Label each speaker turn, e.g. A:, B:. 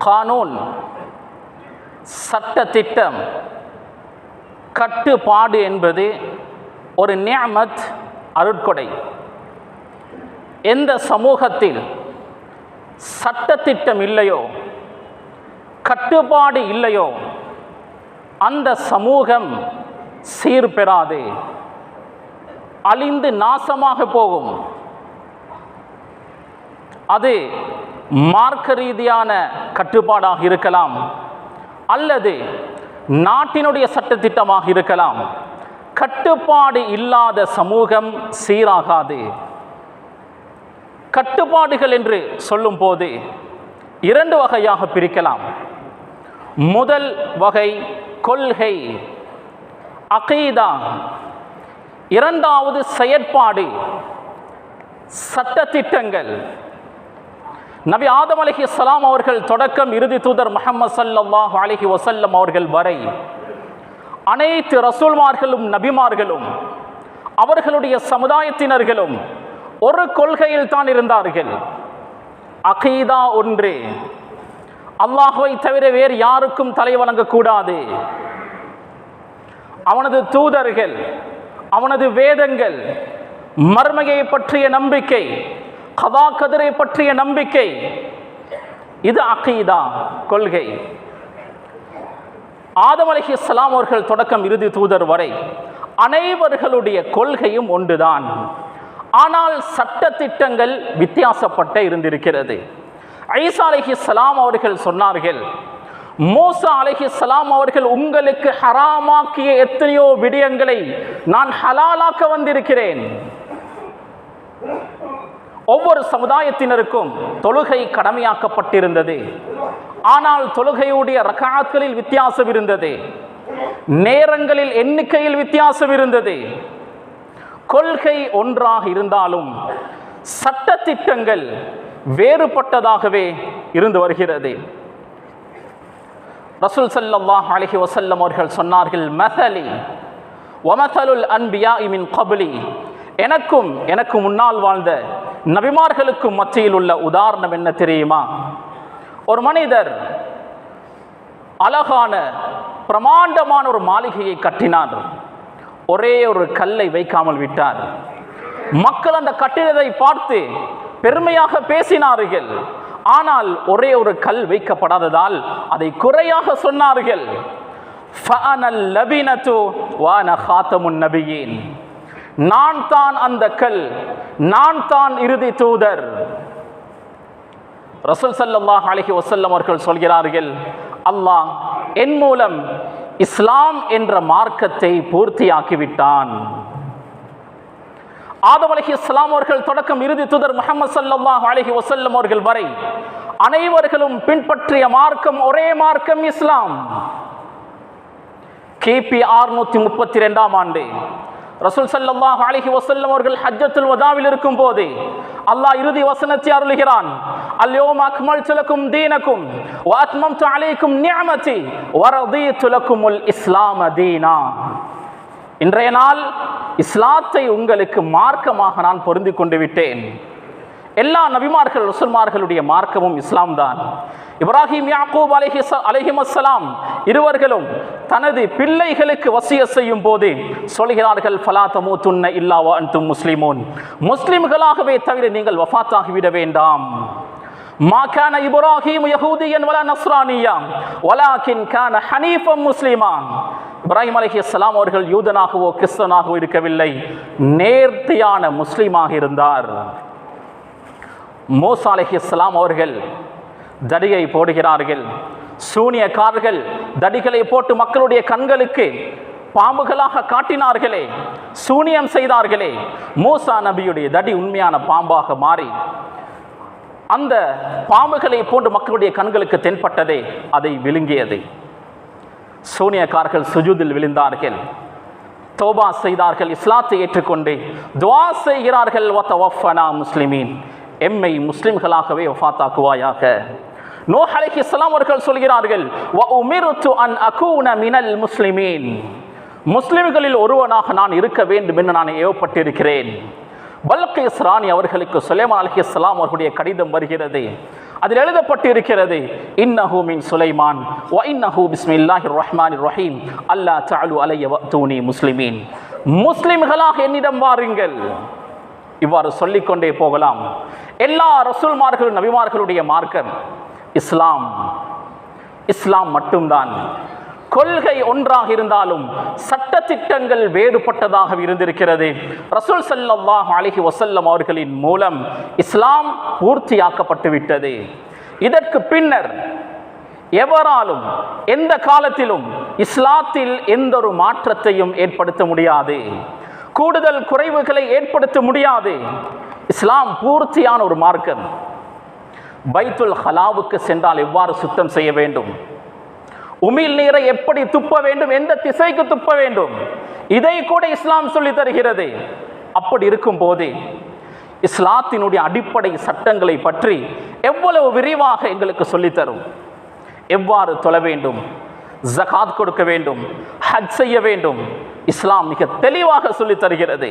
A: கானூன், சட்ட திட்டம், கட்டுப்பாடு என்பது ஒரு நிஅமத், அருட்கொடை. எந்த சமூகத்தில் சட்டத்திட்டம் இல்லையோ, கட்டுப்பாடு இல்லையோ, அந்த சமூகம் சீர்பெறாது, அழிந்து நாசமாக போகும். அது மார்க்க ரீதியான கட்டுப்பாடாக இருக்கலாம், அல்லது நாட்டினுடைய சட்டத்திட்டமாக இருக்கலாம். கட்டுப்பாடு இல்லாத சமூகம் சீராகாது. கட்டுப்பாடுகள் என்று சொல்லும் போது இரண்டு வகையாக பிரிக்கலாம். முதல் வகை கொள்கை, அகீதா. இரண்டாவது செயற்பாடு, சட்டத்திட்டங்கள். நபி ஆதம் அலைஹிஸ்ஸலாம் அவர்கள் தொடக்கம் இறுதி தூதர் முஹம்மது ஸல்லல்லாஹு அலைஹி வஸல்லம் அவர்கள் வரை அனைத்து ரசூல்மார்களும் நபிமார்களும் அவர்களுடைய சமுதாயத்தினர்களும் ஒரு கொள்கையில் தான் இருந்தார்கள். அகீதா ஒன்று, அல்லாஹ்வை தவிர வேறு யாருக்கும் தலை வணங்கக்கூடாது. அவனது தூதர்கள், அவனது வேதங்கள், மர்மையை பற்றிய நம்பிக்கை, கதா கதிரை பற்றிய நம்பிக்கை, இது அகீதா, கொள்கை. ஆதம் அலைஹிஸ்ஸலாம் அவர்கள் தொடக்கம் இறுதி தூதர் வரை அனைவர்களுடைய கொள்கையும் ஒன்றுதான். ஆனால் சட்டத்திட்டங்கள் வித்தியாசப்பட்ட இருந்திருக்கிறது. ஈசா அலைஹிஸ்ஸலாம் அவர்கள் சொன்னார்கள், மூசா அலைஹிஸ்ஸலாம் அவர்கள் உங்களுக்கு ஹராமாக்கிய எத்தனையோ விடயங்களை நான் ஹலாலாக்க வந்திருக்கிறேன். ஒவ்வொரு சமுதாயத்தினருக்கும் தொழுகை கடமையாக்கப்பட்டிருந்தது. ஆனால் தொழுகையுடைய ரகாத்களில் வித்தியாசம் இருந்தது, நேரங்களில் எண்ணிக்கையில் வித்தியாசம் இருந்தது. கொள்கை ஒன்றாக இருந்தாலும் சட்டத்திட்டங்கள் வேறுபட்டதாகவே இருந்து வருகிறது. ரசூல் ஸல்லல்லாஹு அலைஹி வஸல்லம் அவர்கள் சொன்னார்கள், மஸலி வமஸலுல் அன்பியாஇ மின் கப்லி, எனக்கும் எனக்கு முன்னால் வாழ்ந்த நபிமார்களுக்கும் மத்தியில் உள்ள உதாரணம் என்ன தெரியுமா? ஒரு மனிதர் அழகான பிரமாண்டமான ஒரு மாளிகையை கட்டினார். ஒரே ஒரு கல்லை வைக்காமல் விட்டார். மக்கள் அந்த கட்டிடத்தை பார்த்து பெருமையாக பேசினார்கள். ஆனால் ஒரே ஒரு கல் வைக்கப்படாததால் அதை குறையாக சொன்னார்கள். ஃபஅனல் லபினது வஅன காத்தமுன் நபியீன், நான் தான் அந்த கல், நான் தான் இறுதி தூதர். ரசூல் ஸல்லல்லாஹு அலைஹி வஸல்லம் அவர்கள் சொல்கிறார்கள், அல்லாஹ் என் மூலம் இஸ்லாம் என்ற மார்க்கத்தை பூர்த்தியாக்கிவிட்டான். ஆதம் அலைஹிஸ்ஸலாம் அவர்கள் தொடக்கம் இறுதி தூதர் முஹம்மது ஸல்லல்லாஹு அலைஹி வஸல்லம் அவர்கள் வரை அனைவர்களும் பின்பற்றிய மார்க்கம் ஒரே மார்க்கம், இஸ்லாம். கிபி 632 ஆண்டு ரசூல் ஸல்லல்லாஹு அலைஹி வஸல்லம் அவர்கள் ஹஜ்ஜத்துல் வதாவில் இருக்கும் போது அல்லாஹ் இறுதி வசனத்தை அருளுகிறான், அல்யௌம அக்மல்து லக்கும் தீனக்கும் வ அத்மம்து அலைக்கும் நிஅமதி வ ரதீது லக்குமுல் இஸ்லாம தீனா. இன்றைய நாள் இஸ்லாத்தை உங்களுக்கு மார்க்கமாக நான் பொருந்தி கொண்டு விட்டேன். எல்லா நபிமார்கள் ரசூல்மார்களுடைய மார்க்கமும் இஸ்லாம் தான். இப்ராஹிம் யாக்கூப் அலைஹிஸ்ஸலாம் இருவர்களும் தனது பிள்ளைகளுக்கு வசியத் செய்யும் போது சொல்கிறார்கள், ஃபலா தமூதுன்ன இல்லா வ அன்தும் முஸ்லிமூன், முஸ்லிம்களாகவே தவிர நீங்கள் வஃபாத்தாகிவிட வேண்டாம். மா கான இப்ராஹீம் யஹூதியன் வலா நஸ்ரானியா வலாகின் கான ஹனீஃபம் முஸ்லிமா. இப்ராஹிம் அலைஹிஸ்ஸலாம் அவர்கள் யூதனாகவோ கிறிஸ்தவனாகவோ இருக்கவில்லை, நேர்த்தியான முஸ்லிமாக இருந்தார். மூசா அலைஹிஸ்ஸலாம் அவர்கள் தடியை போடுகிறார்கள். சூனியக்காரர்கள் தடிகளை போட்டு மக்களுடைய கண்களுக்கு பாம்புகளாக காட்டினார்களே, சூனியம் செய்தார்களே. மூசா நபியுடைய தடி உண்மையான பாம்பாக மாறி அந்த பாம்புகளை போன்று மக்களுடைய கண்களுக்கு தென்பட்டதே, அதை விழுங்கியது. சூனியக்காரர்கள் சுஜூதில் விழுந்தார்கள், தௌபா செய்தார்கள், இஸ்லாத்தை ஏற்றுக்கொண்டு துஆ செய்கிறார்கள், வதவஃபனா முஸ்லிமீன், எம்மை முஸ்லிம்களாகவே வஃபாத்தாக்குவாயாக. நூஹ் அலைஹிஸ்ஸலாம் அவர்கள் சொல்கிறார்கள், வ உமிர்து அன் அகூன மினல் முஸ்லிமீன், முஸ்லிம்களில் ஒருவனாக நான் இருக்க வேண்டும் என்று நான் ஏவப்பட்டிருக்கிறேன். பல்கிஸ் ராணி அவர்களுக்கு சுலைமான் அலைஹிஸ்ஸலாம் அவர்களுடைய கடிதம் வருகிறது. அதில் எழுதப்பட்டு இருக்கிறது, இன்னஹு மின் சுலைமான் வ இன்னஹு பிஸ்மில்லாஹிர் ரஹ்மானிர் ரஹீம் அல்லா தஅலு அலைய வஅதூனி முஸ்லிமீன். முஸ்லிம்களாக என்னிடம் வாருங்கள். இவ்வாறு சொல்லிக்கொண்டே போகலாம். எல்லா ரசூல்மார்களும் நபிமார்களுடைய மார்க்கம் இஸ்லாம். இஸ்லாம் மட்டும்தான். கொள்கை ஒன்றாக இருந்தாலும் சட்ட திட்டங்கள் வேறுபட்டதாக இருந்திருக்கிறது. ரசூல் ஸல்லல்லாஹு அலைஹி வஸல்லம் அவர்களின் மூலம் இஸ்லாம் பூர்த்தியாக்கப்பட்டு விட்டது. இதற்கு பின்னர் எவராலும் எந்த காலத்திலும் இஸ்லாத்தில் எந்த ஒரு மாற்றத்தையும் ஏற்படுத்த முடியாது, கூடுதல் குறைவுகளை ஏற்படுத்த முடியாது. இஸ்லாம் பூர்த்தியான ஒரு மார்க்கம். பைத்துல் ஹலாவுக்கு சென்றால் எவ்வாறு சுத்தம் செய்ய வேண்டும், உமிழ் நீரை எப்படி துப்ப வேண்டும், எந்த திசைக்கு துப்ப வேண்டும், இதை கூட இஸ்லாம் சொல்லி தருகிறது. அப்படி இருக்கும் போது இஸ்லாத்தினுடைய அடிப்படை சட்டங்களை பற்றி எவ்வளவு விரிவாக எங்களுக்கு சொல்லித்தரும். எவ்வாறு தொழ வேண்டும், ஜகாத் கொடுக்க வேண்டும், ஹஜ் செய்ய வேண்டும், இஸ்லாம் மிக தெளிவாக சொல்லி தருகிறது.